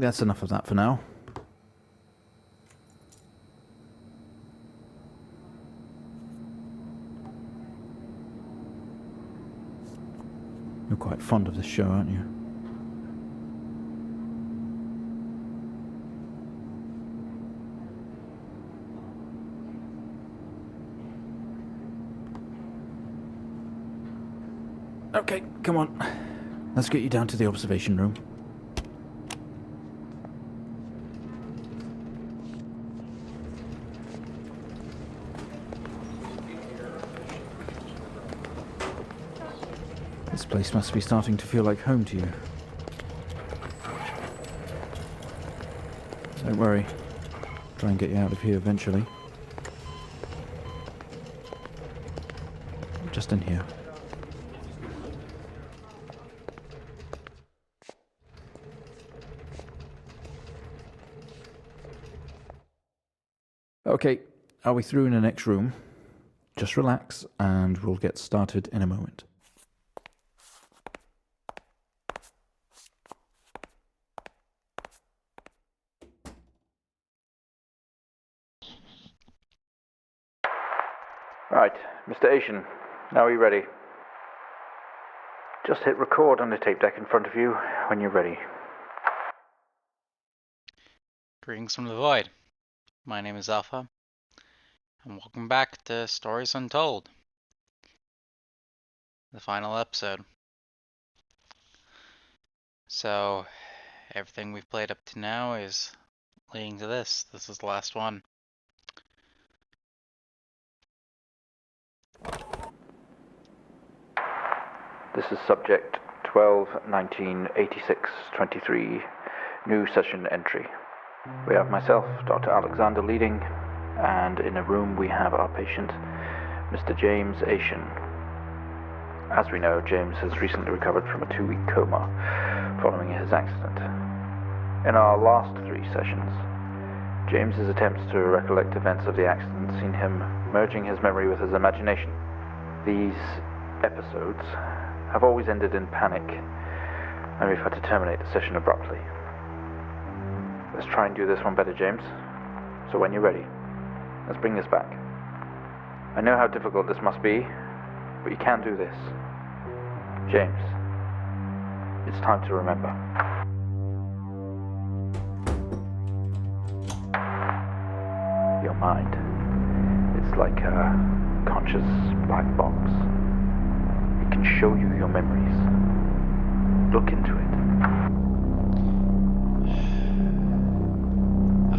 that's enough of that for now. You're quite fond of this show, aren't you? Okay, come on. Let's get you down to the observation room. This place must be starting to feel like home to you. Don't worry. Try and get you out of here eventually. Just in here. Okay, are we through in the next room? Just relax and we'll get started in a moment. Right, Mr. Asian, now are you ready? Just hit record on the tape deck in front of you when you're ready. Greetings from the void. My name is Alpha, and welcome back to Stories Untold, the final episode. So, everything we've played up to now is leading to this. This is the last one. This is subject 12-19-86-23, new session entry. We have myself, Dr. Alexander, leading, and in a room we have our patient, Mr. James Asian. As we know, James has recently recovered from a 2-week coma following his accident. In our last 3 sessions, James's attempts to recollect events of the accident seen him merging his memory with his imagination. These episodes have always ended in panic, and we've had to terminate the session abruptly. Let's try and do this one better, James. So when you're ready, let's bring this back. I know how difficult this must be, but you can do this. James, it's time to remember. Your mind, it's like a conscious black box. It can show you your memories. Look into it.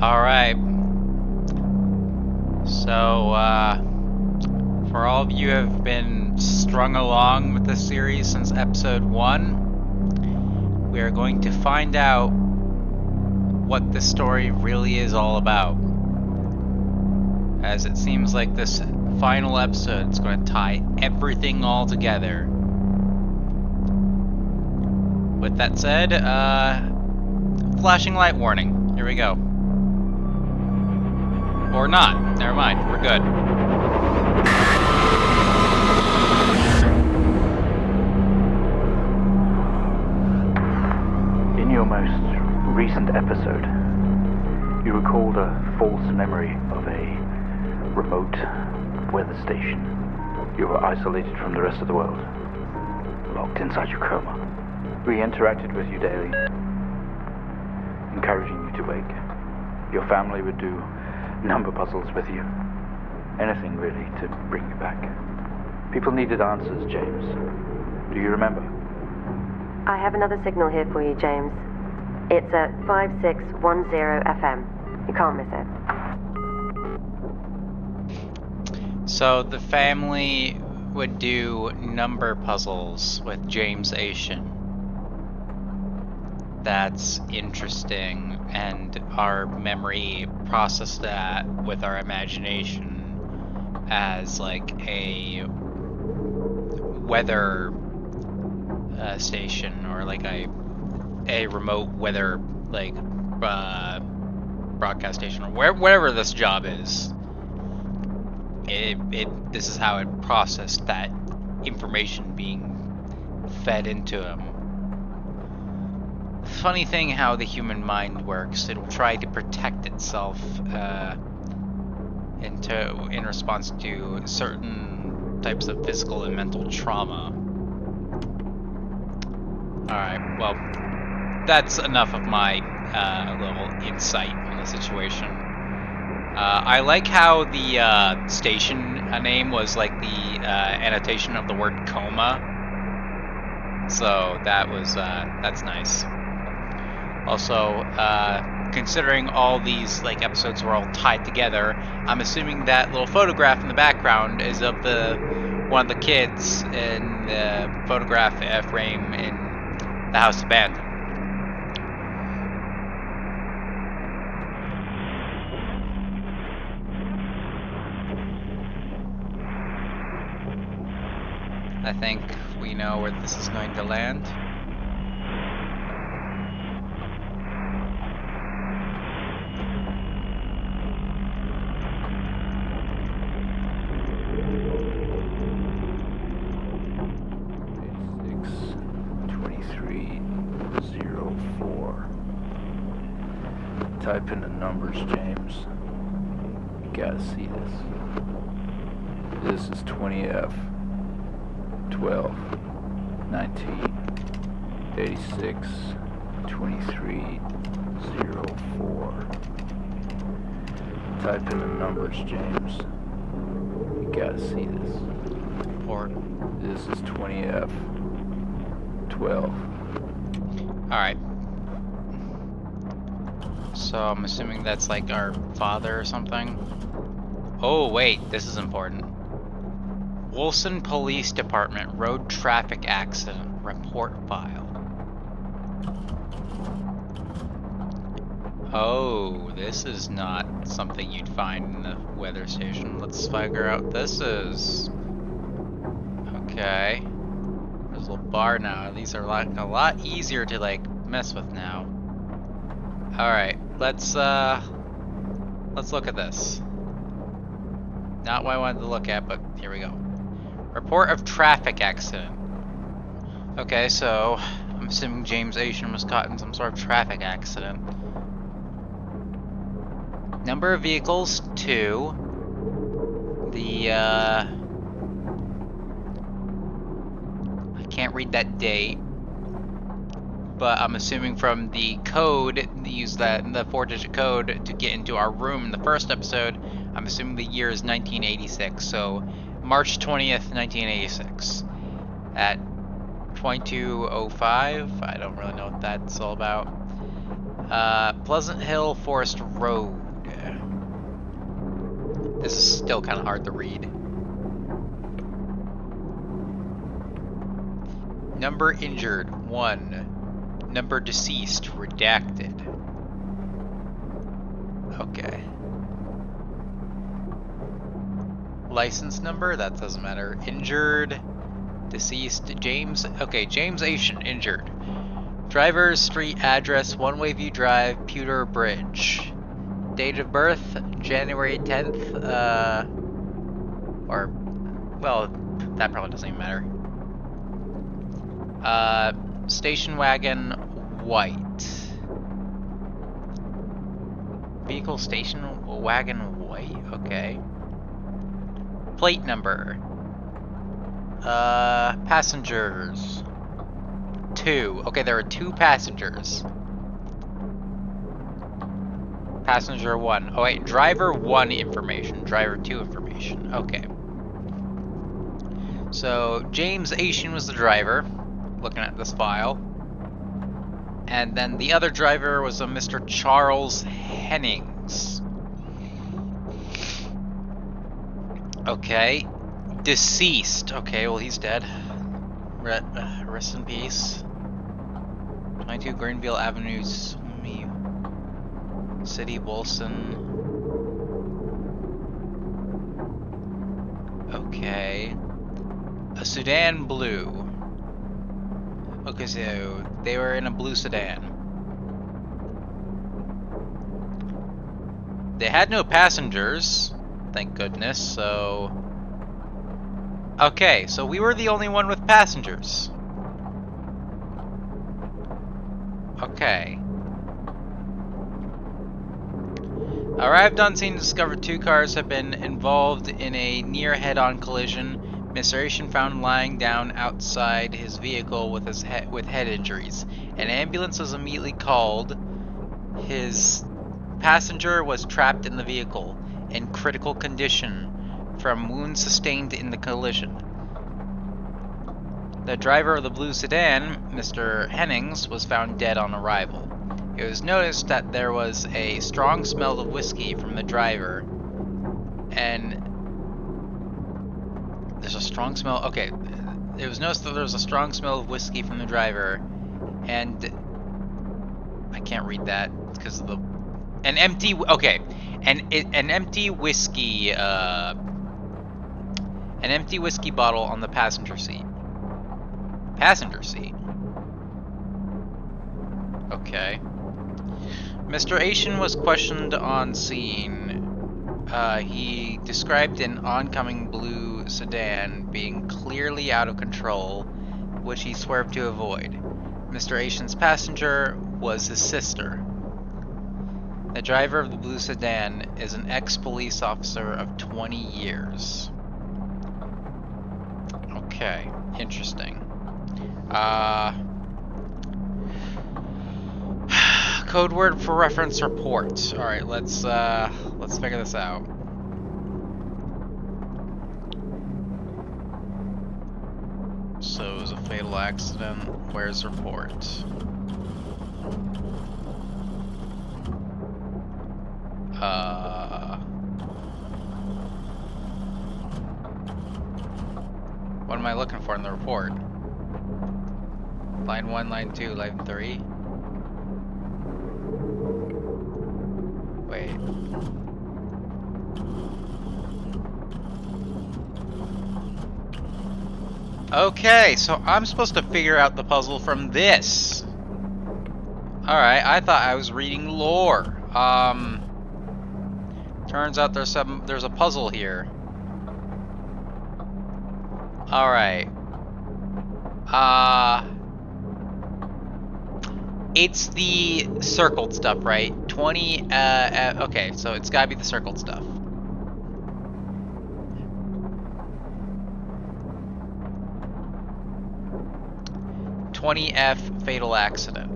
Alright. So, for all of you who have been strung along with the series since episode 1, we are going to find out what this story really is all about. As it seems like this final episode is going to tie everything all together. With that said, flashing light warning. Here we go. Or not. Never mind. We're good. In your most recent episode, you recalled a false memory of a remote weather station. You were isolated from the rest of the world, locked inside your coma. We interacted with you daily, encouraging you to wake. Your family would do number puzzles with you. Anything really to bring you back. People needed answers, James. Do you remember? I have another signal here for you, James. It's at 5610 FM. You can't miss it. So the family would do number puzzles with James Asian. That's interesting, and our memory processed that with our imagination as like a weather station, or like a remote weather like broadcast station, or whatever this job is. This is how it processed that information being fed into him. Funny thing how the human mind works. It'll try to protect itself in response to certain types of physical and mental trauma. Alright, well, that's enough of my little insight on the situation. I like how the station name was like the annotation of the word coma. So that was, that's nice. Also, considering all these like episodes were all tied together, I'm assuming that little photograph in the background is of one of the kids in the photograph frame in the house abandoned. I think we know where this is going to land. Type in the numbers, James. You gotta see this. This is 20F 12 19 86 23 04. Type in the numbers, James. You gotta see this. Or this is 20F 12. Alright. So I'm assuming that's like our father or something. Oh wait, this is important. Wilson Police Department Road Traffic Accident Report File. Oh, this is not something you'd find in the weather station. Let's figure out this is. Okay. There's a little bar now. These are like a lot easier to like mess with now. Alright, let's look at this. Not what I wanted to look at, but here we go. Report of traffic accident. Okay, so I'm assuming James Asian was caught in some sort of traffic accident. Number of vehicles, 2. The I can't read that date, but I'm assuming from the code, they use the 4-digit code to get into our room in the first episode. I'm assuming the year is 1986, so March 20th, 1986 at 22:05. I don't really know what that's all about. Pleasant Hill Forest Road. This is still kind of hard to read. Number injured, 1. Number deceased, redacted. Okay. License number, that doesn't matter. Injured, deceased, James. Okay, James Asian, injured. Driver's street address, One Wayview Drive, Pewter Bridge. Date of birth, January 10th, or, well, that probably doesn't even matter. Station wagon, white. Vehicle station wagon, white, okay. Plate number. Passengers. 2. Okay, there are 2 passengers. Passenger 1. Oh wait, driver 1 information. Driver 2 information. Okay. So, James Asian was the driver, looking at this file. And then the other driver was a Mr. Charles Hennings. Okay. Deceased. Okay, well, he's dead. Rest in peace. 22 Greenville Avenue, City, Wilson. Okay. A sedan blue. Okay, so they were in a blue sedan. They had no passengers, thank goodness, so... Okay, so we were the only one with passengers. Okay. Arrived on scene, discovered 2 cars have been involved in a near head-on collision. Mr. Asian found lying down outside his vehicle with head injuries. An ambulance was immediately called. His passenger was trapped in the vehicle in critical condition from wounds sustained in the collision. The driver of the blue sedan, Mr. Hennings, was found dead on arrival. It was noticed that there was a strong smell of whiskey from the driver, and there's a strong smell. Okay, it was noticed that there was a strong smell of whiskey from the driver, and I can't read that because of the an empty. Okay, an empty whiskey. An empty whiskey bottle on the passenger seat. Passenger seat. Okay. Mr. Asian was questioned on scene. He described an oncoming blue sedan being clearly out of control, which he swerved to avoid. Mr. Asian's passenger was his sister. The driver of the blue sedan is an ex-police officer of 20 years. Okay, interesting. Code word for reference report. All right, let's figure this out. So it was a fatal accident. Where's report? What am I looking for in the report? Line 1, line 2, line 3? Wait. Okay, so I'm supposed to figure out the puzzle from this. Alright, I thought I was reading lore. Turns out there's a puzzle here. Alright. It's the circled stuff, right? 20, okay, so it's gotta be the circled stuff. (20F) fatal accident.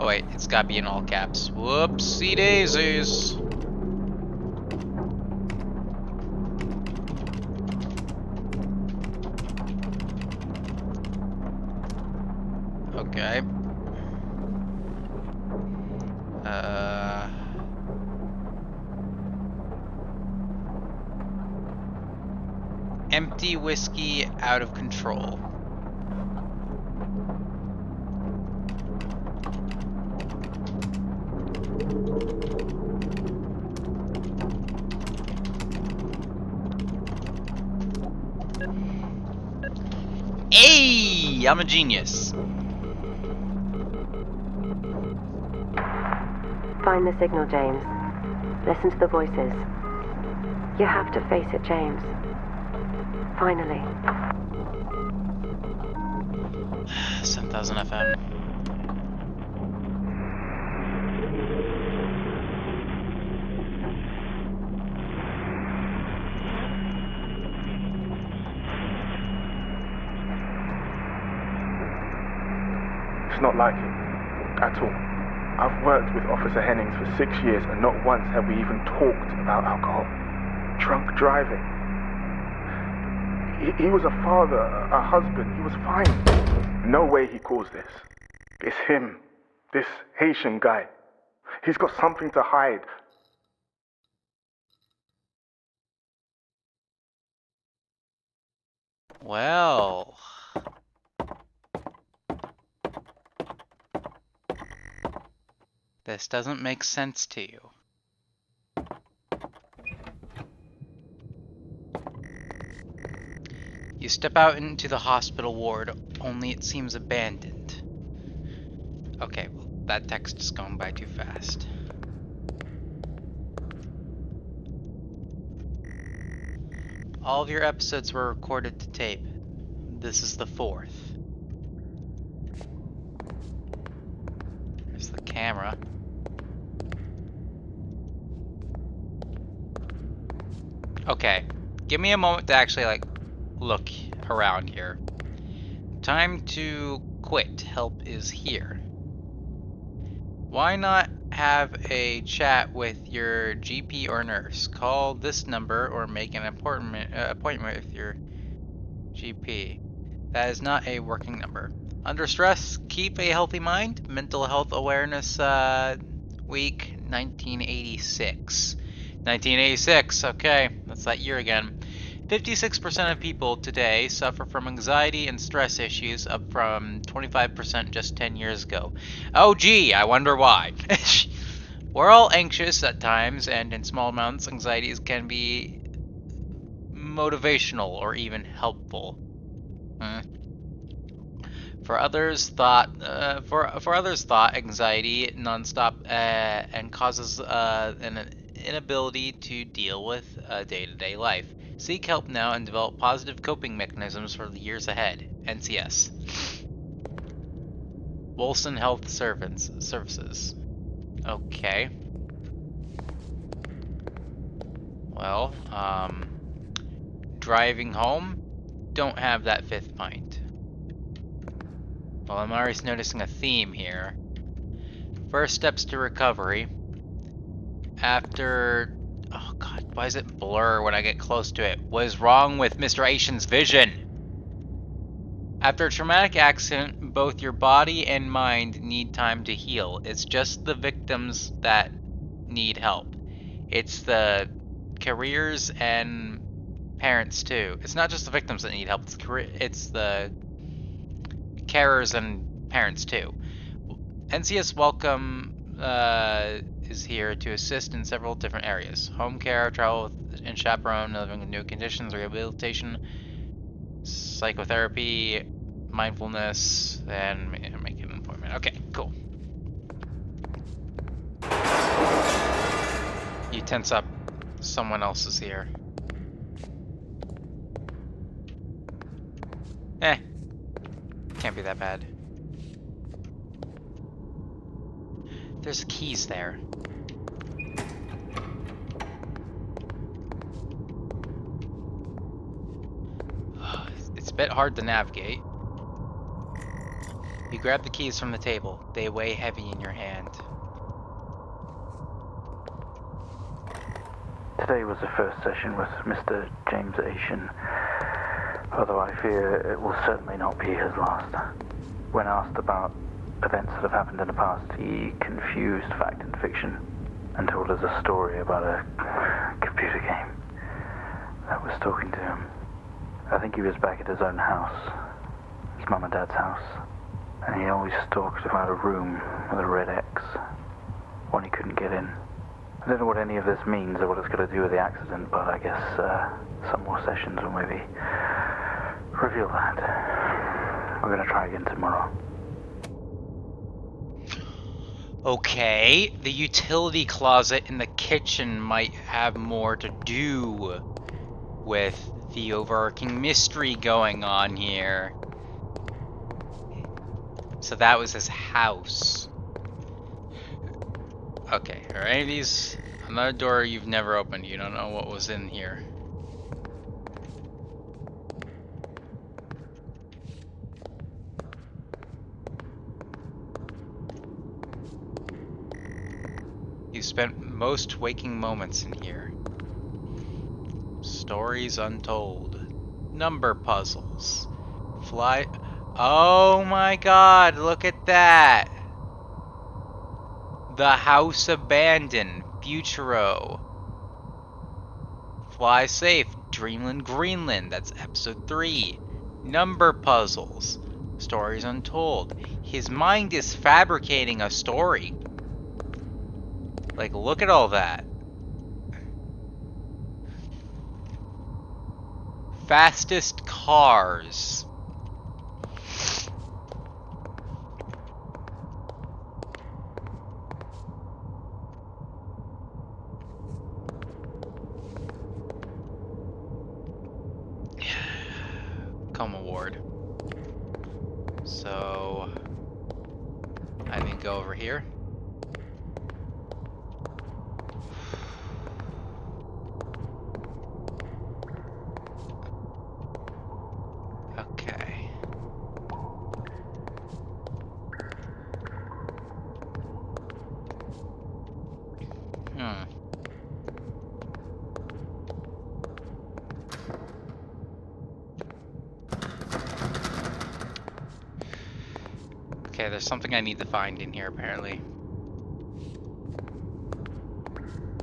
Oh wait, it's gotta be in all caps. Whoopsie daisies. Okay. Empty whiskey out of control. Hey, I'm a genius. Find the signal, James. Listen to the voices. You have to face it, James. Finally. 7,000 FM. It's not like him, at all. I've worked with Officer Hennings for 6 years and not once have we even talked about alcohol. Drunk driving. He was a father, a husband, he was fine. No way he caused this. It's him, this Haitian guy. He's got something to hide. Well... this doesn't make sense to you. You step out into the hospital ward, only it seems abandoned. Okay, well, that text is going by too fast. All of your episodes were recorded to tape. This is the 4th. There's the camera. Okay, give me a moment to actually, like, look around here. Time to quit. Help is here. Why not have a chat with your GP or nurse? Call this number or make an appointment with your GP. That is not a working number. Under stress, keep a healthy mind. Mental Health Awareness Week 1986. 1986, okay, that's that year again. 56% of people today suffer from anxiety and stress issues, up from 25% just 10 years ago. Oh gee, I wonder why. We're all anxious at times, and in small amounts, anxieties can be motivational or even helpful. For others, thought anxiety nonstop and causes an inability to deal with day-to-day life. Seek help now and develop positive coping mechanisms for the years ahead. NCS. Wilson Health Services. Okay. Well, driving home, don't have that 5th pint. Well, I'm already noticing a theme here. First steps to recovery. After... Oh god, why does it blur when I get close to it? What is wrong with Mr. Asian's vision? After a traumatic accident, both your body and mind need time to heal. It's just the victims that need help. It's the careers and parents too. It's not just the victims that need help, it's the carers and parents too. NCS Welcome is here to assist in several different areas. Home care, travel and chaperone, living in new conditions, rehabilitation, psychotherapy, mindfulness, and make an appointment. Okay, cool. You tense up. Someone else is here. Can't be that bad. There's keys there. It's a bit hard to navigate. You grab the keys from the table. They weigh heavy in your hand. Today was the first session with Mr. James Asian, although I fear it will certainly not be his last. When asked about events that have happened in the past, he confused fact and fiction and told us a story about a computer game that was talking to him. I think he was back at his own house, his mum and dad's house, and he always talked about a room with a red X, one he couldn't get in. I don't know what any of this means or what it's got to do with the accident, but I guess some more sessions will maybe reveal that. We're going to try again tomorrow. Okay, the utility closet in the kitchen might have more to do with the overarching mystery going on here. So that was his house. Okay, are any of these... Another door you've never opened, you don't know what was in here. You spent most waking moments in here. Stories untold. Number puzzles. Fly... Oh my god, look at that! The House Abandoned, Futuro. Fly Safe, Dreamland, Greenland, that's episode 3. Number puzzles. Stories untold. His mind is fabricating a story. Like, look at all that. Fastest cars. coma ward. So I need to go over here. Okay. Okay, there's something I need to find in here, apparently.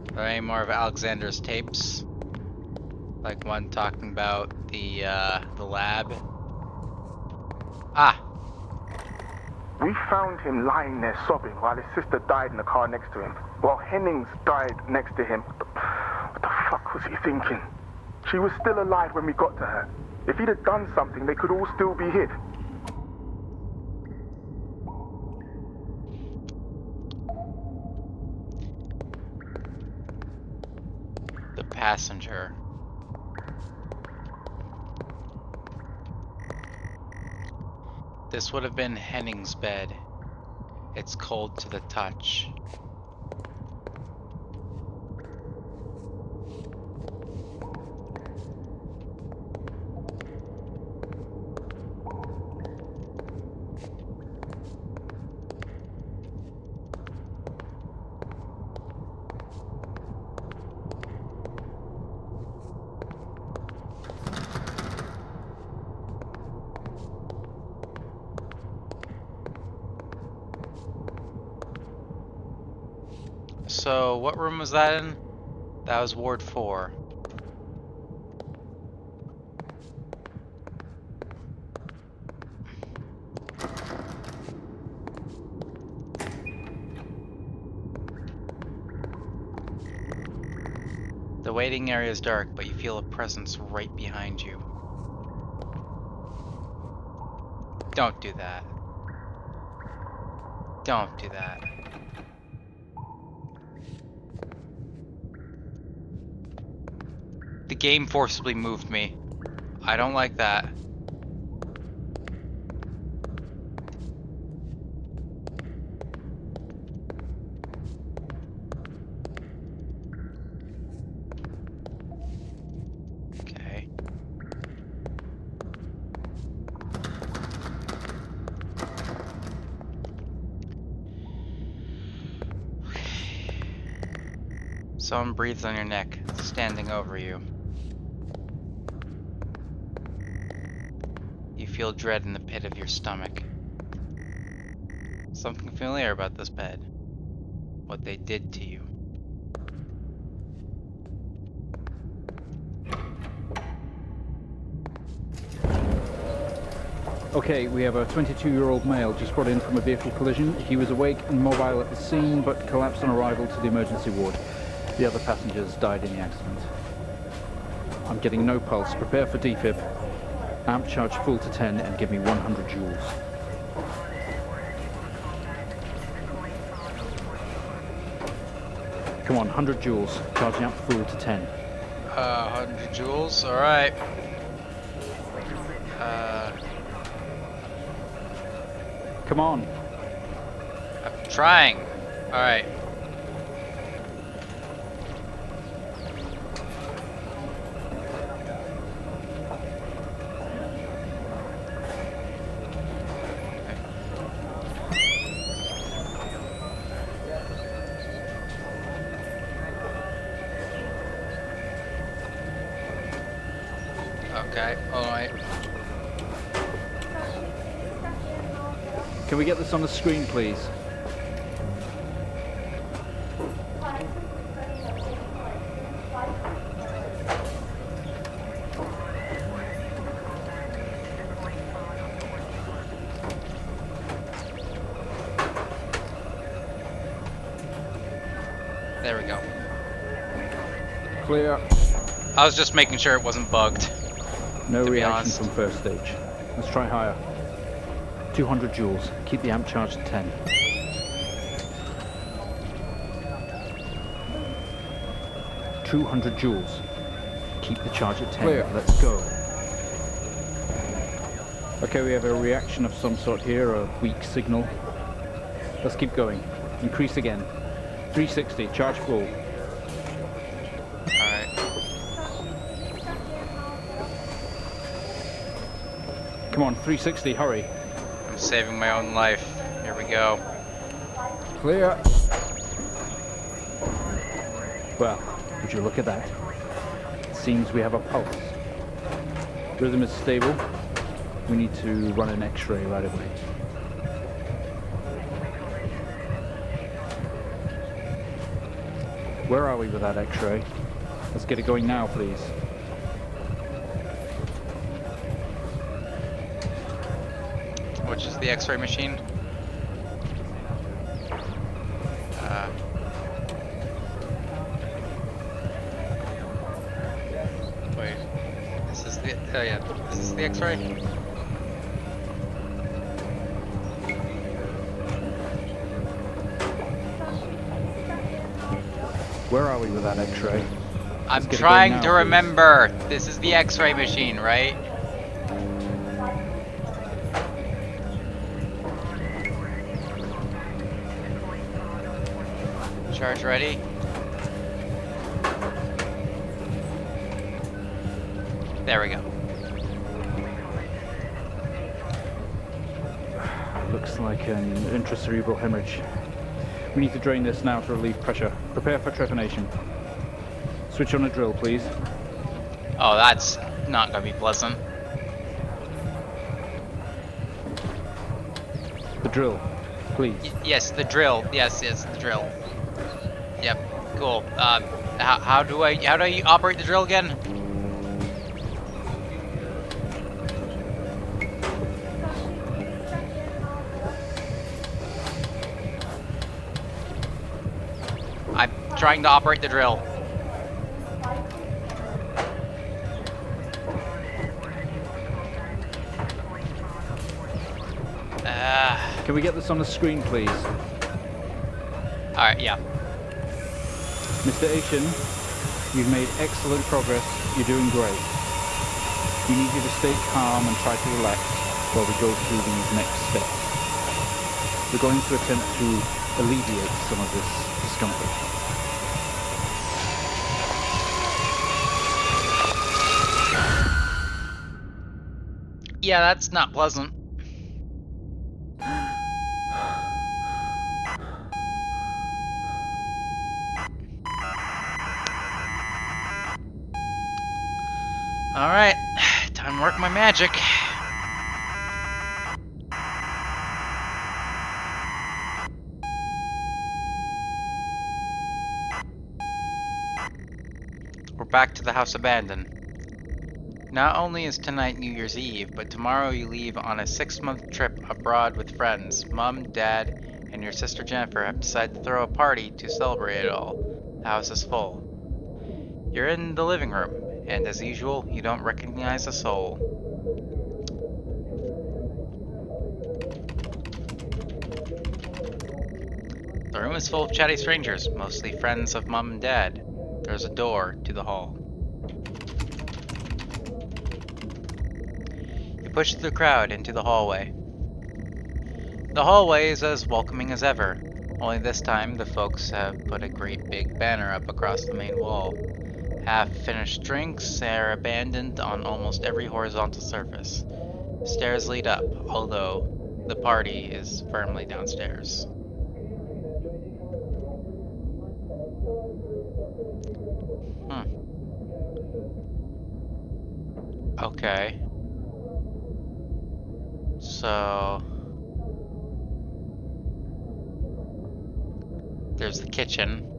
Are there any more of Alexander's tapes? Like one talking about the lab? Ah! We found him lying there sobbing while his sister died in the car next to him. While Hennings died next to him. What the fuck was he thinking? She was still alive when we got to her. If he'd have done something, they could all still be hid. The passenger. This would have been Henning's bed. It's cold to the touch. So, what room was that in? That was Ward 4. The waiting area is dark, but you feel a presence right behind you. Don't do that. Don't do that. The game forcibly moved me. I don't like that. Okay. Someone breathes on your neck, standing over you. You feel dread in the pit of your stomach. Something familiar about this bed. What they did to you. Okay, we have a 22-year-old male just brought in from a vehicle collision. He was awake and mobile at the scene, but collapsed on arrival to the emergency ward. The other passengers died in the accident. I'm getting no pulse. Prepare for defib. Amp charge full to 10 and give me 100 joules. Come on, 100 joules. Charging up full to 10. 100 joules, alright. Come on. I'm trying. Alright. Okay, alright. Can we get this on the screen, please? There we go. Clear. I was just making sure it wasn't bugged. No to be reaction honest. from first stage. Let's try higher. 200 joules. Keep the amp charge at 10. ...200 joules. Keep the charge at 10. Clear. Let's go. Okay, we have a reaction of some sort here, a weak signal. Let's keep going. Increase again. 360, charge full. Alright. Come on, 360, hurry. I'm saving my own life. Here we go. Clear. Well, would you look at that? It seems we have a pulse. Rhythm is stable. We need to run an X-ray right away. Where are we with that X-ray? Let's get it going now, please. Which is the X-ray machine? Wait. This is the... Oh yeah, this is the X-ray? Where are we with that X-ray? I'm trying to remember. This is the X-ray machine, right? Charge ready. There we go. Looks like an intracerebral hemorrhage. We need to drain this now to relieve pressure. Prepare for trepanation. Switch on a drill, please. Oh, that's not gonna be pleasant. The drill, please. Yes, the drill. Yes, the drill. Yep, cool. How do I operate the drill again? I'm trying to operate the drill. Can we get this on the screen, please? Alright, yeah. Mr. Asian, you've made excellent progress. You're doing great. We need you to stay calm and try to relax while we go through these next steps. We're going to attempt to alleviate some of this discomfort. Yeah, that's not pleasant. Alright, time to work my magic. We're back to the house abandoned. Not only is tonight New Year's Eve, but tomorrow you leave on a 6-month trip abroad with friends. Mom, Dad, and your sister Jennifer have decided to throw a party to celebrate it all. The house is full. You're in the living room, and as usual, you don't recognize a soul. The room is full of chatty strangers, mostly friends of Mom and Dad. There's a door to the hall. You push through the crowd into the hallway. The hallway is as welcoming as ever, only this time the folks have put a great big banner up across the main wall. Half-finished drinks are abandoned on almost every horizontal surface. Stairs lead up, although the party is firmly downstairs. Okay. So... there's the kitchen.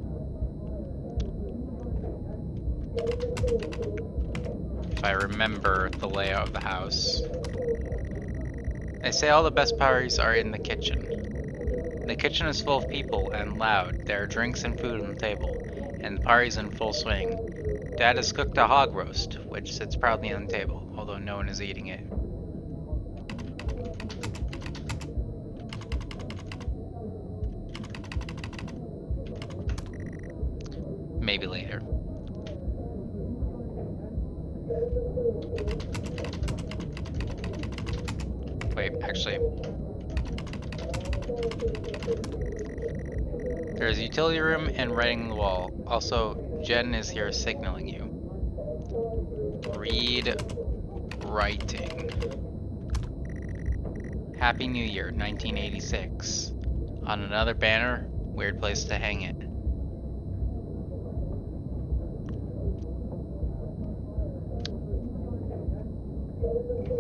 If I remember the layout of the house. They say all the best parties are in the kitchen. The kitchen is full of people and loud. There are drinks and food on the table, and the party's in full swing. Dad has cooked a hog roast, which sits proudly on the table, although no one is eating it. Maybe later. Wait, actually. There's a utility room and writing on the wall. Also, Jen is here signaling you. Read writing. Happy New Year, 1986. On another banner, weird place to hang it.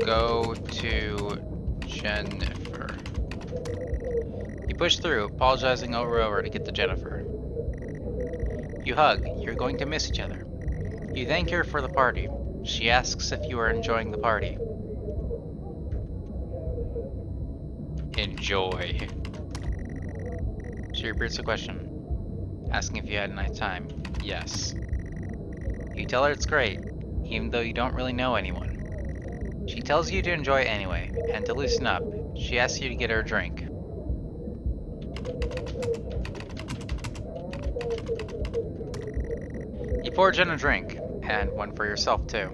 Go to Jennifer. You push through, apologizing over and over to get to Jennifer. You hug. You're going to miss each other. You thank her for the party. She asks if you are enjoying the party. Enjoy. She repeats the question, asking if you had a nice time. Yes. You tell her it's great, even though you don't really know anyone. She tells you to enjoy it anyway, and to loosen up, she asks you to get her a drink. You pour Jen a drink, and one for yourself too.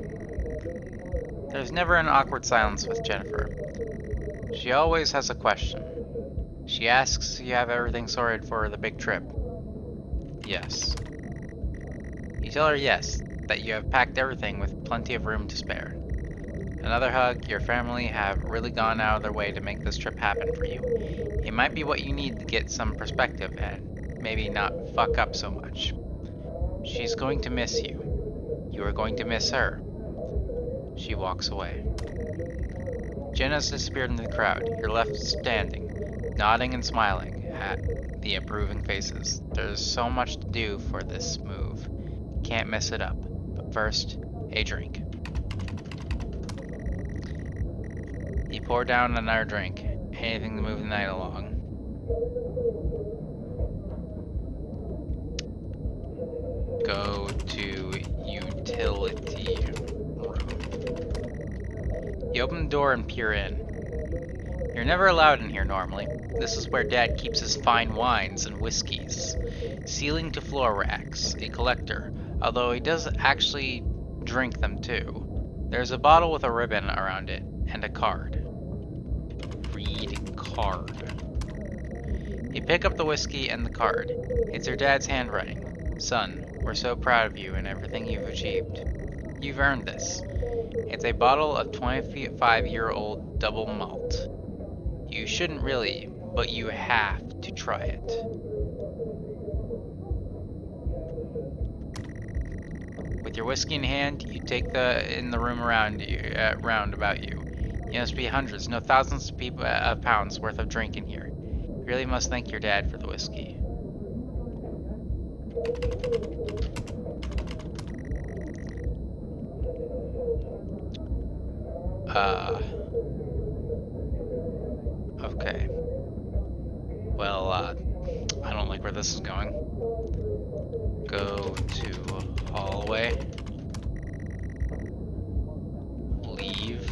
There's never an awkward silence with Jennifer. She always has a question. She asks if you have everything sorted for the big trip. Yes. You tell her yes, that you have packed everything with plenty of room to spare. Another hug. Your family have really gone out of their way to make this trip happen for you. It might be what you need to get some perspective and maybe not fuck up so much. She's going to miss you. You are going to miss her. She walks away. Jen has disappeared into the crowd. You're left standing, nodding and smiling at the approving faces. There's so much to do for this move. Can't mess it up. But first, a drink. You pour down another drink. Anything to move the night along. Go to utility room. You open the door and peer in. You're never allowed in here normally. This is where Dad keeps his fine wines and whiskeys. Ceiling to floor racks, a collector, although he does actually drink them too. There's a bottle with a ribbon around it, and a card. Read card. You pick up the whiskey and the card. It's your dad's handwriting. Son, we're so proud of you and everything you've achieved. You've earned this. It's a bottle of 25-year-old double malt. You shouldn't really, but you have to try it. With your whiskey in hand, you take in the room around about you. You must be hundreds, no thousands of pounds worth of drink in here. You really must thank your dad for the whiskey. Okay. Well, I don't like where this is going. Go to hallway. Leave.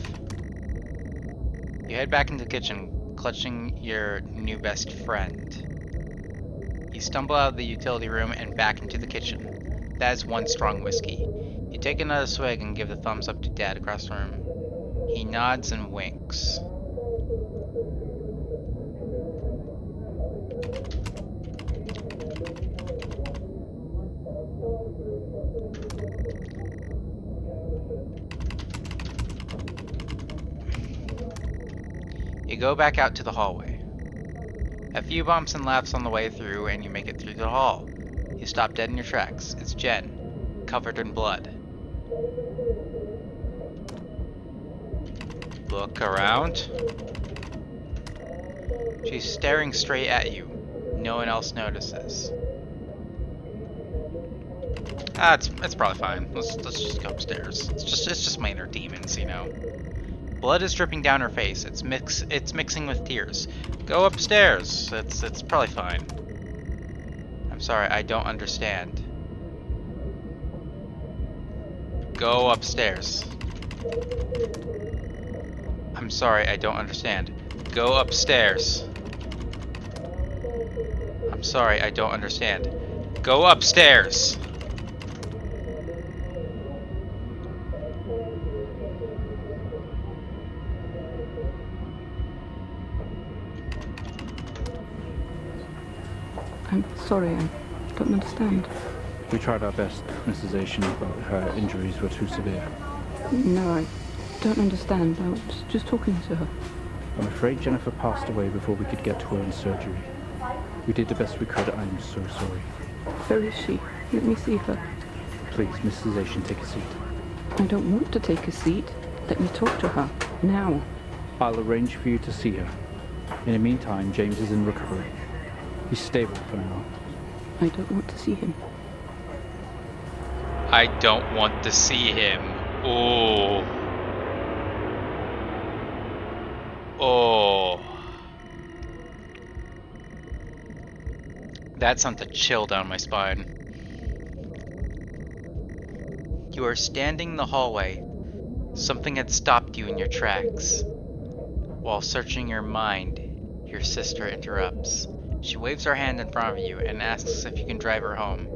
You head back into the kitchen, clutching your new best friend. You stumble out of the utility room and back into the kitchen. That is one strong whiskey. You take another swig and give the thumbs up to Dad across the room. He nods and winks. You go back out to the hallway. A few bumps and laughs on the way through, and you make it through the hall. You stop dead in your tracks. It's Jen, covered in blood. Look around. She's staring straight at you. No one else notices. It's probably fine. Let's just go upstairs. It's just minor demons, you know. Blood is dripping down her face. It's mixing with tears. Go upstairs. It's probably fine. I'm sorry, I don't understand. Go upstairs. I'm sorry, I don't understand. Go upstairs. I'm sorry, I don't understand. Go upstairs. I'm sorry, I don't understand. We tried our best, Mrs. Asian, but her injuries were too severe. No, I don't understand. I was just talking to her. I'm afraid Jennifer passed away before we could get to her in surgery. We did the best we could. I'm so sorry. Where is she? Let me see her. Please, Mrs. Asian, take a seat. I don't want to take a seat. Let me talk to her. Now. I'll arrange for you to see her. In the meantime, James is in recovery. He's stable for now. I don't want to see him. I don't want to see him. Oh. Oh. That sent a chill down my spine. You are standing in the hallway. Something had stopped you in your tracks. While searching your mind, your sister interrupts. She waves her hand in front of you and asks if you can drive her home.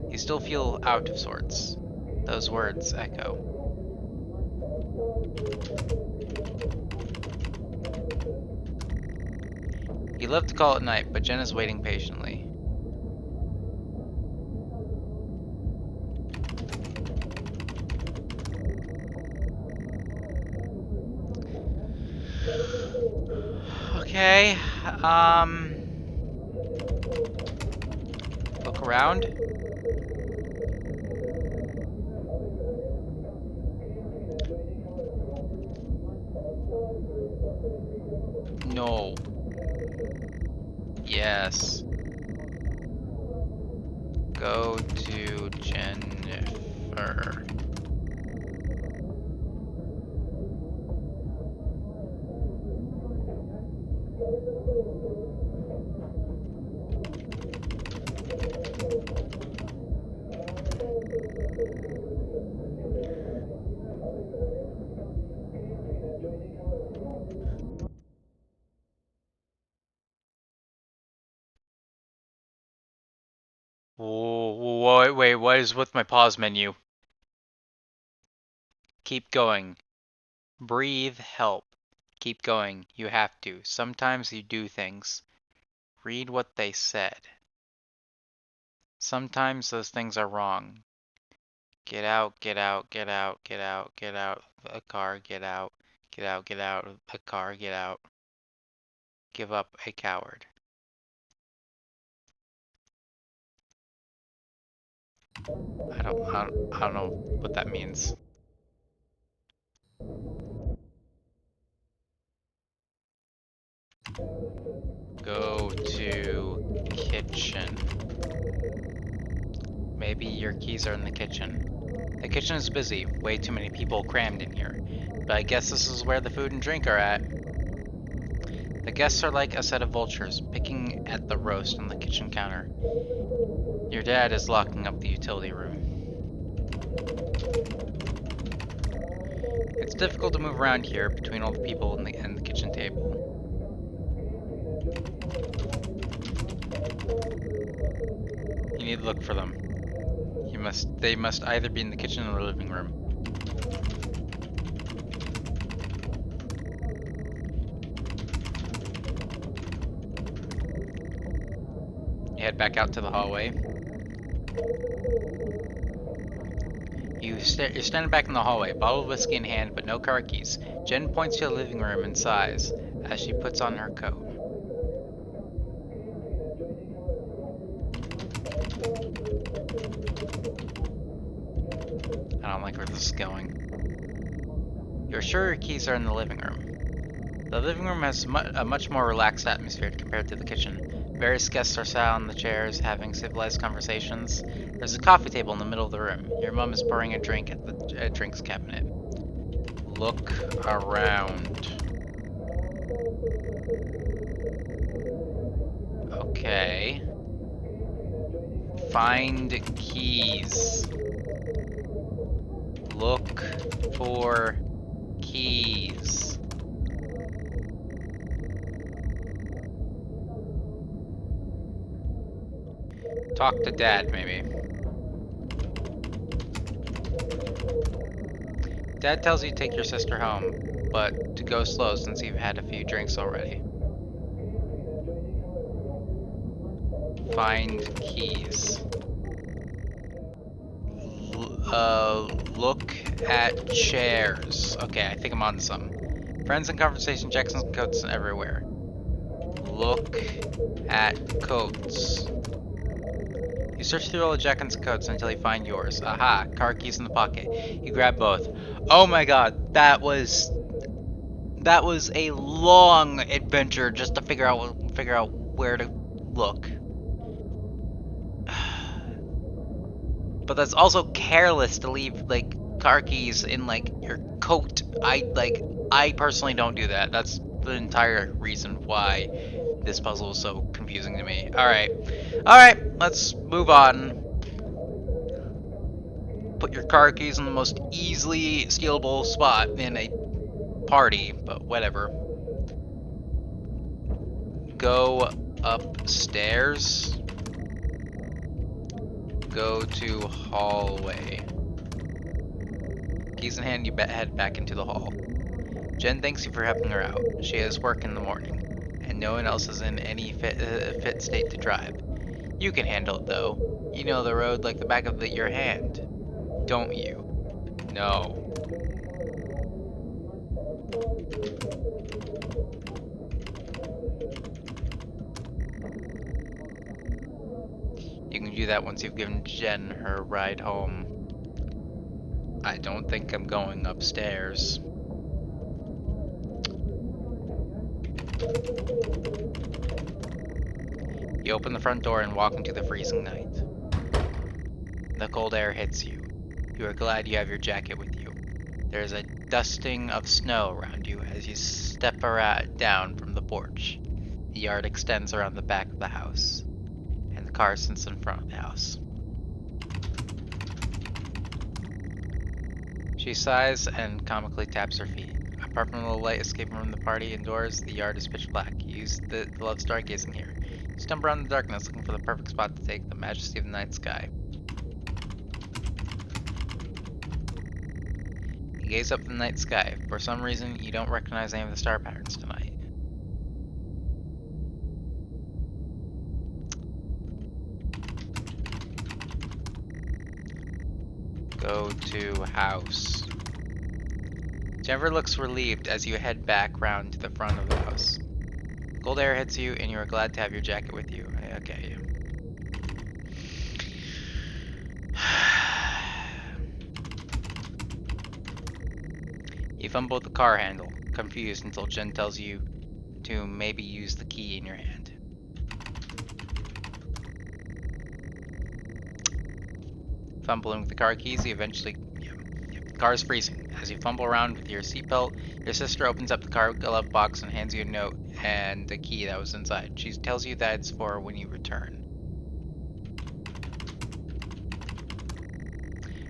You still feel out of sorts. Those words echo. You love to call it night, but Jen is waiting patiently. Okay, look around. No. Yes. Go to Jennifer. Whoa, wait, what is with my pause menu? Keep going. Breathe, help. Keep going. You have to. Sometimes you do things. Read what they said. Sometimes those things are wrong. Get out, get out, get out, get out, get out. A car, get out. Get out, get out. A car, get out. Give up, a coward. I don't know what that means. Go to kitchen. Maybe your keys are in the kitchen. The kitchen is busy, way too many people crammed in here. But I guess this is where the food and drink are at. The guests are like a set of vultures, picking at the roast on the kitchen counter. Your dad is locking up the utility room. It's difficult to move around here between all the people and the kitchen table. You need to look for them. They must either be in the kitchen or the living room. You head back out to the hallway. You're standing back in the hallway, bottle of whiskey in hand, but no car keys. Jen points to the living room and sighs as she puts on her coat. I don't like where this is going. You're sure your keys are in the living room. The living room has a much more relaxed atmosphere compared to the kitchen. Various guests are sat on the chairs, having civilized conversations. There's a coffee table in the middle of the room. Your mom is pouring a drink at the drinks cabinet. Look around. Okay. Find keys. Look for keys. Talk to Dad, maybe. Dad tells you to take your sister home, but to go slow since you've had a few drinks already. Find keys. Look at chairs. Okay, I think I'm on some. Friends and conversation, Jackson's coats everywhere. Look at coats. You search through all of Jackson's coats until you find yours. Aha, car keys in the pocket. You grab both. Oh my god, that was a long adventure just to figure out where to look. But that's also careless to leave like car keys in like your coat. I personally don't do that. That's the entire reason why this puzzle is so confusing to me. Alright, let's move on. Put your car keys in the most easily stealable spot in a party, but whatever. Go upstairs. Go to hallway. Keys in hand, you head back into the hall. Jen thanks you for helping her out. She has work in the morning, and no one else is in any fit state to drive. You can handle it, though. You know the road like the back of your hand, don't you? No. You can do that once you've given Jen her ride home. I don't think I'm going upstairs. You open the front door and walk into the freezing night. The cold air hits you. You are glad you have your jacket with you. There is a dusting of snow around you as you step down from the porch. The yard extends around the back of the house, and the car sits in front of the house. She sighs and comically taps her feet. Apart from the light escaping from the party indoors, the yard is pitch black. You use the love stargazing here. You stumble around in the darkness looking for the perfect spot to take the majesty of the night sky. You gaze up at the night sky. For some reason, you don't recognize any of the star patterns tonight. Go to house. Jennifer looks relieved as you head back round to the front of the house. Cold air hits you, and you are glad to have your jacket with you. Okay. You fumble with the car handle, confused until Jen tells you to maybe use the key in your hand. Fumbling with the car keys, you eventually... The car is freezing. As you fumble around with your seatbelt, your sister opens up the car glove box and hands you a note and the key that was inside. She tells you that it's for when you return.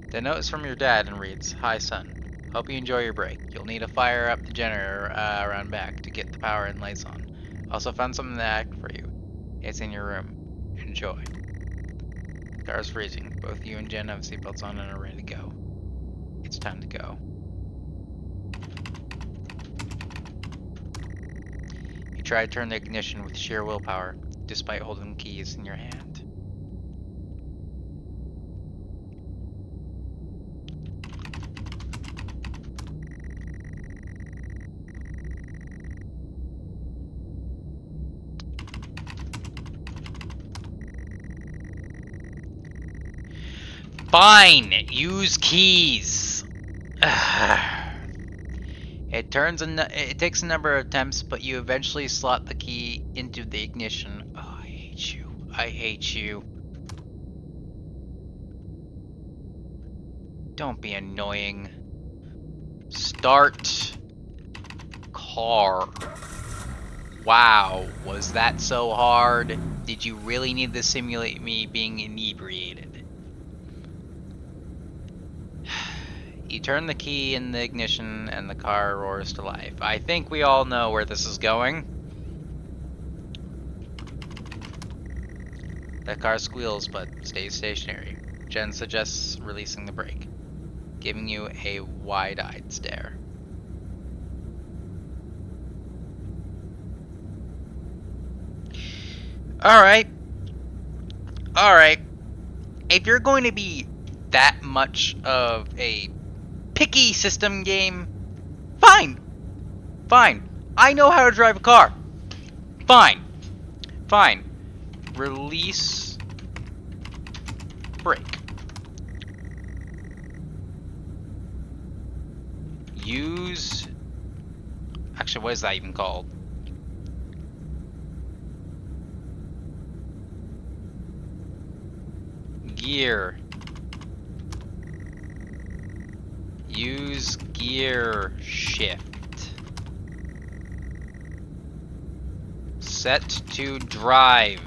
The note is from your dad and reads, "Hi son, hope you enjoy your break. You'll need to fire up the generator around back to get the power and lights on. Also found something to act for you. It's in your room. Enjoy." The car is freezing. Both you and Jen have seatbelts on and are ready to go. It's time to go. You try to turn the ignition with sheer willpower, despite holding the keys in your hand. Fine! Use keys! It takes a number of attempts, but you eventually slot the key into the ignition. Oh, I hate you. I hate you. Don't be annoying. Start car. Wow, was that so hard? Did you really need to simulate me being inebriated? You turn the key in the ignition and the car roars to life. I think we all know where this is going. The car squeals but stays stationary. Jen suggests releasing the brake, giving you a wide-eyed stare. Alright. Alright. If you're going to be that much of a picky system game, fine. Fine. I know how to drive a car. Fine. Fine. Release brake. Use... Actually, what is that even called? Gear. Use gear shift. Set to drive.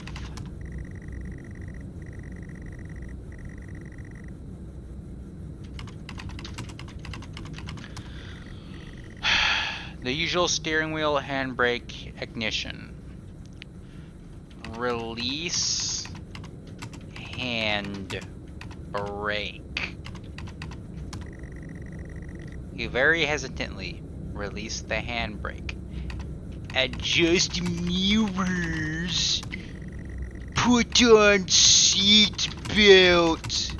The usual steering wheel, handbrake, ignition. Release hand brake. You very hesitantly release the handbrake. Adjust mirrors. Put on seat belt.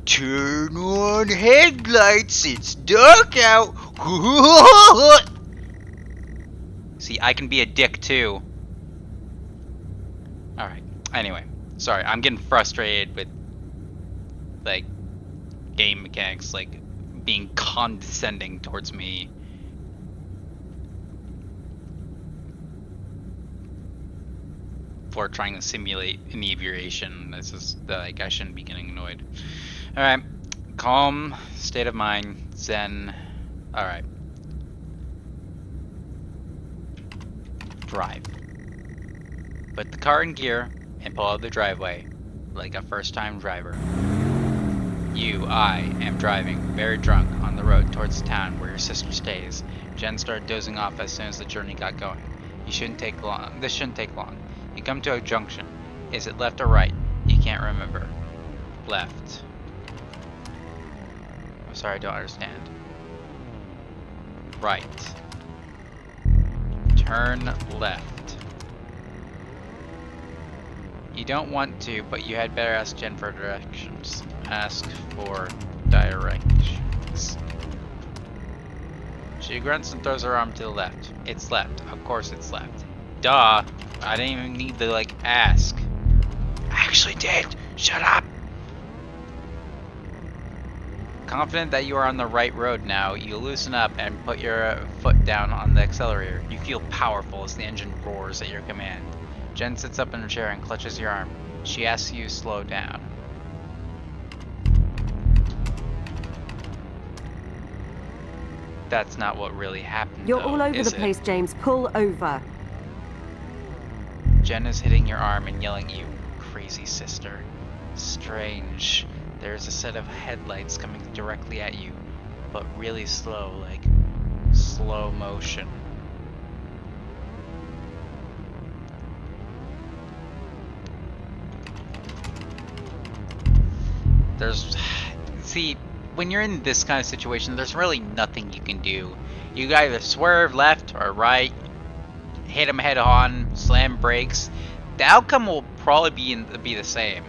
Turn on headlights, it's dark out. See, I can be a dick too. Alright, anyway. Sorry, I'm getting frustrated with, like, game mechanics, like, being condescending towards me. For trying to simulate inebriation. This is, like, I shouldn't be getting annoyed. Alright, calm state of mind, zen. Alright. Drive. Put the car in gear and pull out of the driveway like a first-time driver. I am driving, very drunk, on the road towards the town where your sister stays. Jen started dozing off as soon as the journey got going. This shouldn't take long. You come to a junction. Is it left or right? You can't remember. Left. I'm sorry, I don't understand. Right. Turn left. You don't want to, but you had better ask Jen for directions. Ask for directions. She grunts and throws her arm to the left. It's left. Of course it's left. Duh. I didn't even need to, like, ask. I actually did. Shut up. Confident that you are on the right road now, you loosen up and put your foot down on the accelerator. You feel powerful as the engine roars at your command. Jen sits up in her chair and clutches your arm. She asks you to slow down. That's not what really happened. You're though, all over is the place, James. Pull over. Jen is hitting your arm and yelling at you, crazy sister. Strange. There's a set of headlights coming directly at you, but really slow, like slow motion. See, when you're in this kind of situation, there's really nothing you can do. You either swerve left or right, hit them head on, slam brakes. The outcome will probably be the same.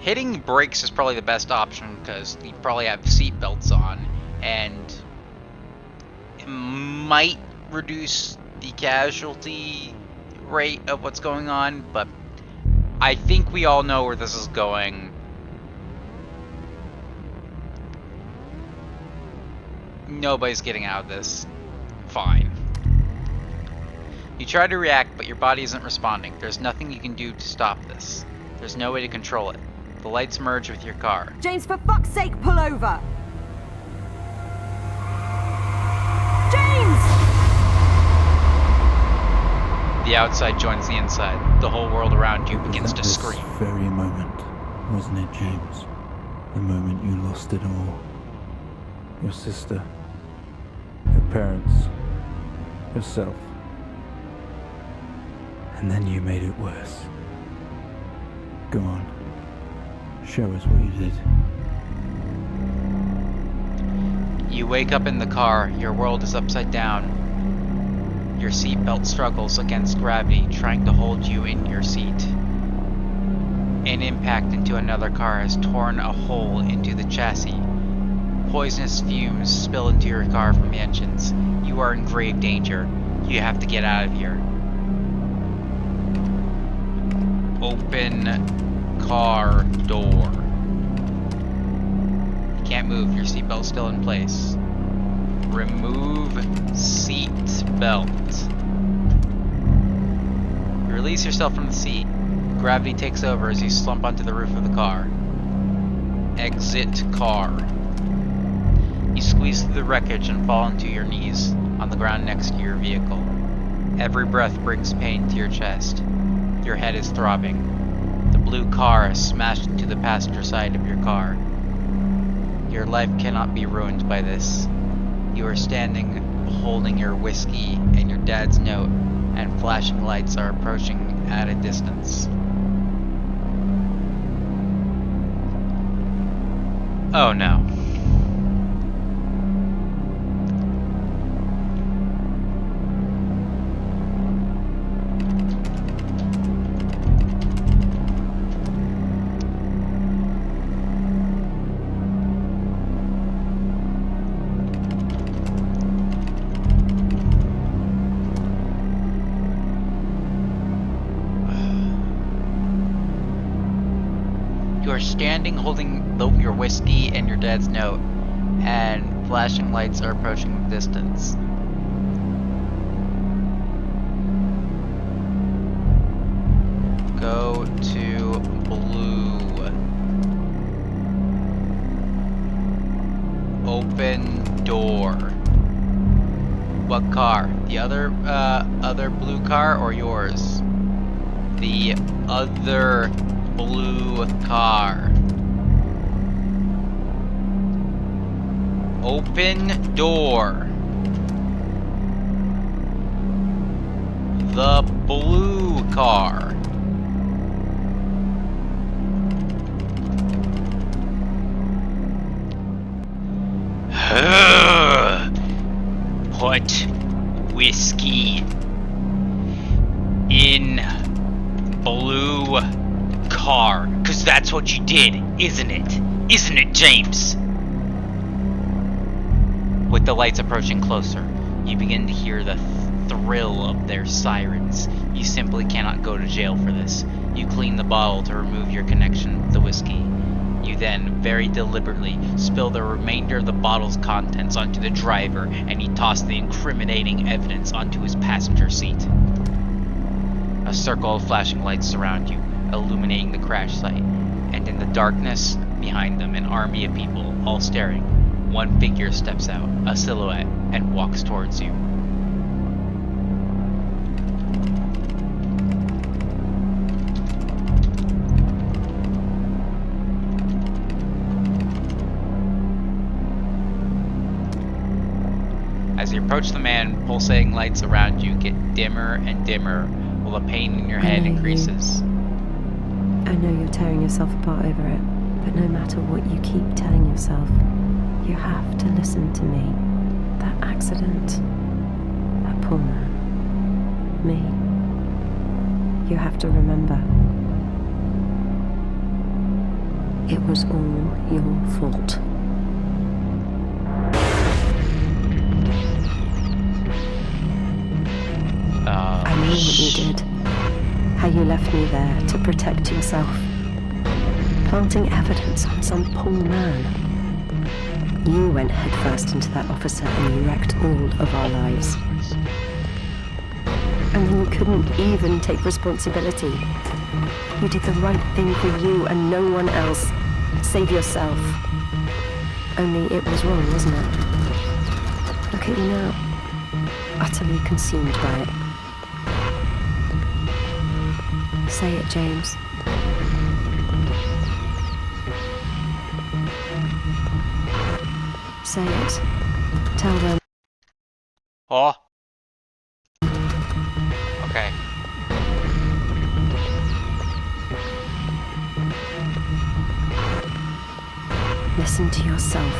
Hitting brakes is probably the best option because you probably have seat belts on, and it might reduce the casualty rate of what's going on, but I think we all know where this is going. Nobody's getting out of this. Fine. You try to react, but your body isn't responding. There's nothing you can do to stop this. There's no way to control it. The lights merge with your car. James, for fuck's sake, pull over! James! The outside joins the inside. The whole world around you begins to scream. This very moment, wasn't it, James? The moment you lost it all. Your sister, your parents, yourself. And then you made it worse. Go on. Show us what you did. You wake up in the car. Your world is upside down. Your seatbelt struggles against gravity, trying to hold you in your seat. An impact into another car has torn a hole into the chassis. Poisonous fumes spill into your car from the engines. You are in grave danger. You have to get out of here. Open car door. You can't move. Your seatbelt's still in place. Remove seat belt. You release yourself from the seat. Gravity takes over as you slump onto the roof of the car. Exit car. You squeeze through the wreckage and fall onto your knees on the ground next to your vehicle. Every breath brings pain to your chest. Your head is throbbing. The blue car has smashed into the passenger side of your car. Your life cannot be ruined by this. You are standing holding your whiskey and your dad's note, and flashing lights are approaching at a distance. Oh no. You are standing holding your whiskey and your dad's note, and flashing lights are approaching the distance. Go to blue. Open door. What car? The other blue car or yours? The other blue car. Open door. The blue car. Put whiskey in blue car, 'cause that's what you did, isn't it? Isn't it, James? With the lights approaching closer, you begin to hear the thrill of their sirens. You simply cannot go to jail for this. You clean the bottle to remove your connection with the whiskey. You then, very deliberately, spill the remainder of the bottle's contents onto the driver, and you toss the incriminating evidence onto his passenger seat. A circle of flashing lights surround you, illuminating the crash site, and in the darkness, behind them, an army of people, all staring. One figure steps out, a silhouette, and walks towards you. As you approach the man, pulsating lights around you get dimmer and dimmer, while the pain in your head increases. I know you're tearing yourself apart over it, but no matter what you keep telling yourself, you have to listen to me. That accident, that poor man, me. You have to remember. It was all your fault. I know what you did. How you left me there to protect yourself. Planting evidence on some poor man. You went headfirst into that officer and you wrecked all of our lives. And then you couldn't even take responsibility. You did the right thing for you and no one else. Save yourself. Only it was wrong, wasn't it? Look at you now. Utterly consumed by it. Say it, James. Say it. Tell them. Oh. Okay. Listen to yourself.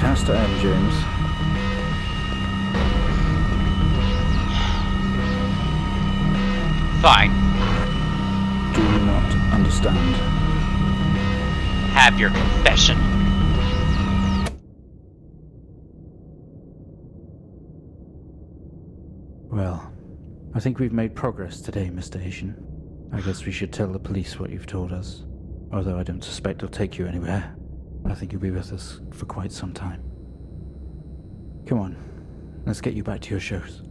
has to end, James. Fine. Do you not understand? Have your confession. Well, I think we've made progress today, Mr. Asian. I guess we should tell the police what you've told us. Although I don't suspect they'll take you anywhere. I think you'll be with us for quite some time. Come on, let's get you back to your shows.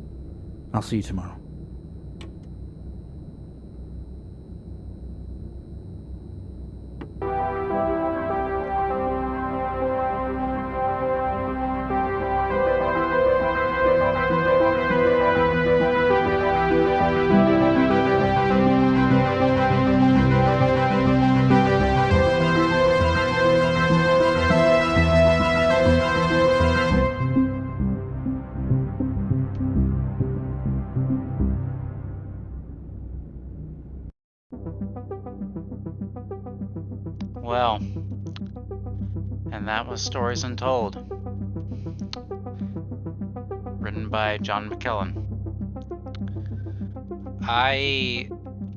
I'll see you tomorrow. Well, and that was Stories Untold. Written by John McKellen. I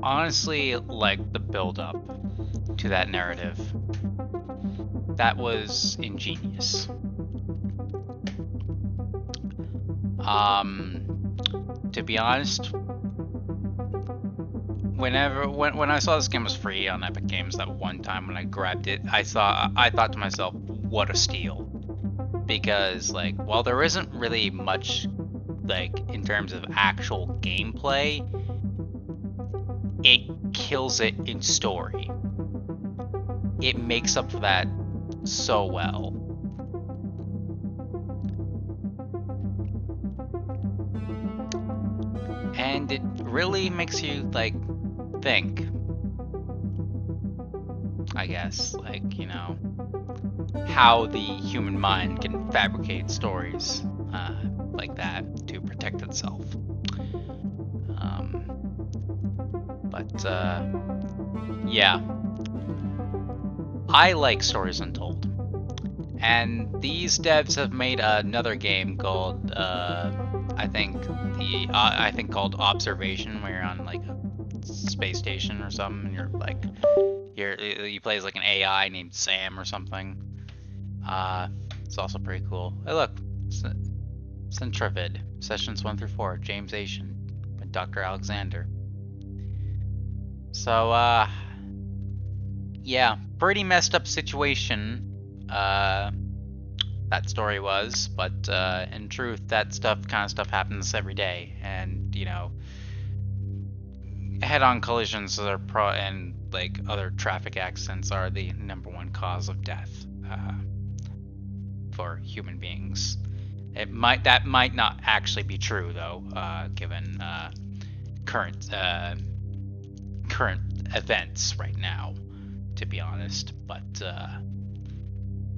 honestly liked the build-up to that narrative. That was ingenious. To be honest, when I saw this game was free on Epic Games that one time when I grabbed it, I thought to myself, what a steal. Because like, while there isn't really much like in terms of actual gameplay, it kills it in story. It makes up for that so well. And it really makes you like think, I guess, like, you know, how the human mind can fabricate stories like that to protect itself. Yeah, I like Stories Untold, and these devs have made another game called I think called Observation, where you're on like a space station or something, and you're like you play as like an AI named Sam or something. It's also pretty cool. Hey, look, Centravid Sessions 1 through 4, James Asian by Dr. Alexander. So yeah, pretty messed up situation. That story was, but in truth, that kind of stuff happens every day, and you know, head-on collisions and like other traffic accidents are the #1 cause of death for human beings. That might not actually be true though, given current events right now, to be honest. But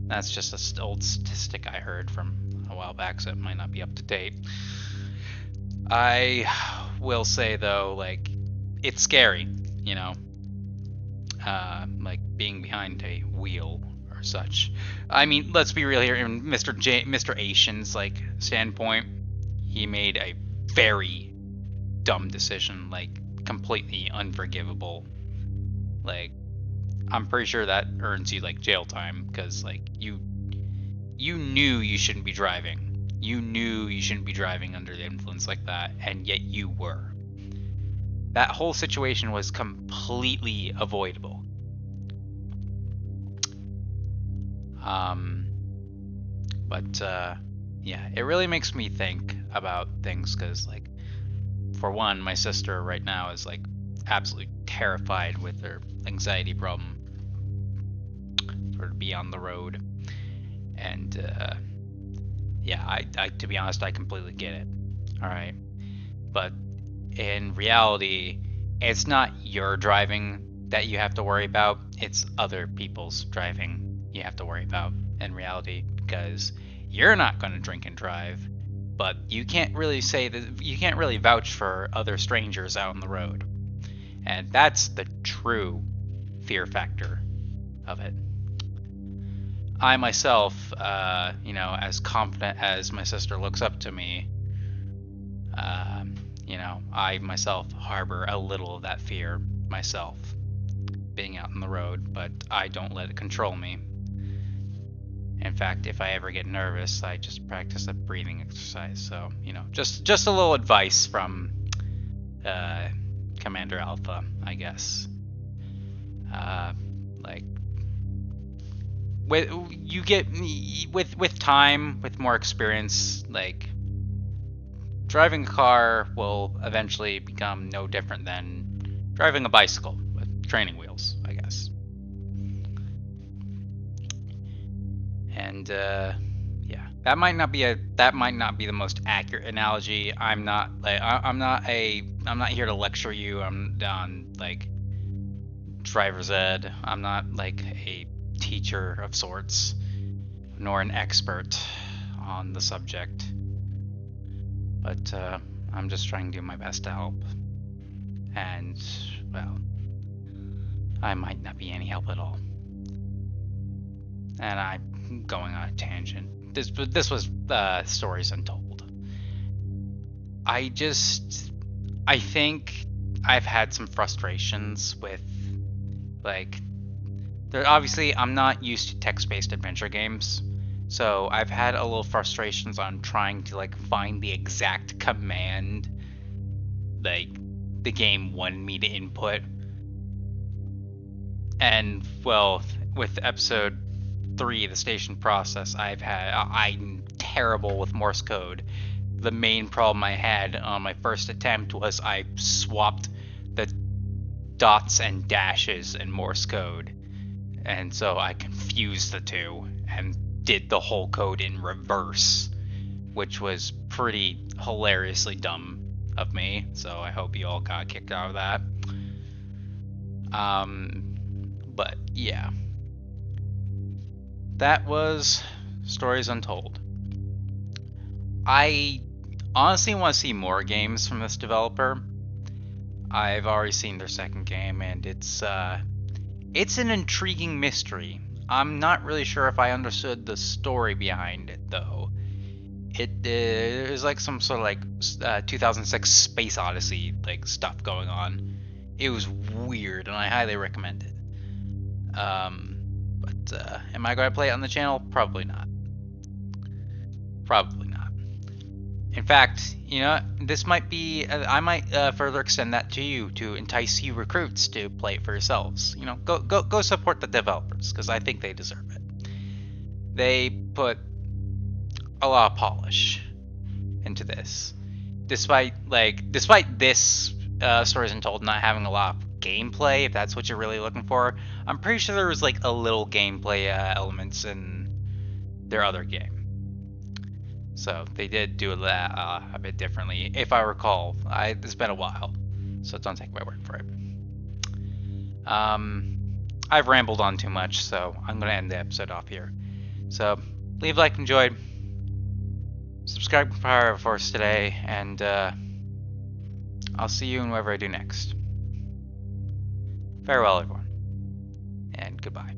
that's just an old statistic I heard from a while back, so it might not be up to date. I will say though, like, it's scary, you know, like being behind a wheel or such. I mean, let's be real here. In Mr. Asian's like standpoint, he made a very dumb decision, like completely unforgivable. Like, I'm pretty sure that earns you like jail time, because like you knew you shouldn't be driving. You knew you shouldn't be driving under the influence like that, and yet you were. That whole situation was completely avoidable. Yeah, it really makes me think about things, because like, for one, my sister right now is like absolutely terrified with her anxiety problem for to be on the road, and yeah, I to be honest, I completely get it. All right, but in reality, it's not your driving that you have to worry about, it's other people's driving you have to worry about in reality, because you're not going to drink and drive, but you can't really say that, you can't really vouch for other strangers out on the road. And that's the true fear factor of it. I myself, you know, as confident as my sister looks up to me, you know, I myself harbor a little of that fear myself, being out on the road, but I don't let it control me. In fact, if I ever get nervous, I just practice a breathing exercise. So, you know, just a little advice from Commander Alpha, I guess. Like, with time, with more experience, like, driving a car will eventually become no different than driving a bicycle with training wheels, I guess. And yeah, that might not be the most accurate analogy. I'm not here to lecture you. I'm on like driver's ed. I'm not like a teacher of sorts, nor an expert on the subject. But I'm just trying to do my best to help. And well, I might not be any help at all. And I'm going on a tangent. This was Stories Untold. I think I've had some frustrations with, like, obviously I'm not used to text-based adventure games, so I've had a little frustrations on trying to like find the exact command like the game wanted me to input. And well, with episode 3, the station process, I'm terrible with Morse code. The main problem I had on my first attempt was I swapped the dots and dashes in Morse code, and so I confused the two and did the whole code in reverse, which was pretty hilariously dumb of me, so I hope you all got kicked out of that. But yeah, that was Stories Untold. I honestly want to see more games from this developer. I've already seen their second game, and it's an intriguing mystery. I'm not really sure if I understood the story behind it, though. It is like some sort of like 2006 Space Odyssey like stuff going on. It was weird, and I highly recommend it. But am I going to play it on the channel? Probably not. Probably not. In fact, you know, this might be, I might further extend that to you to entice you recruits to play it for yourselves. You know, go support the developers, because I think they deserve it. They put a lot of polish into this. Despite this Stories Untold not having a lot of gameplay, if that's what you're really looking for, I'm pretty sure there was like a little gameplay elements in their other game. So they did do that a bit differently, if I recall. It's been a while, so don't take my word for it. I've rambled on too much, so I'm going to end the episode off here. So leave a like, enjoyed, subscribe for AlphaForce today, and I'll see you in whatever I do next. Farewell, everyone, and goodbye.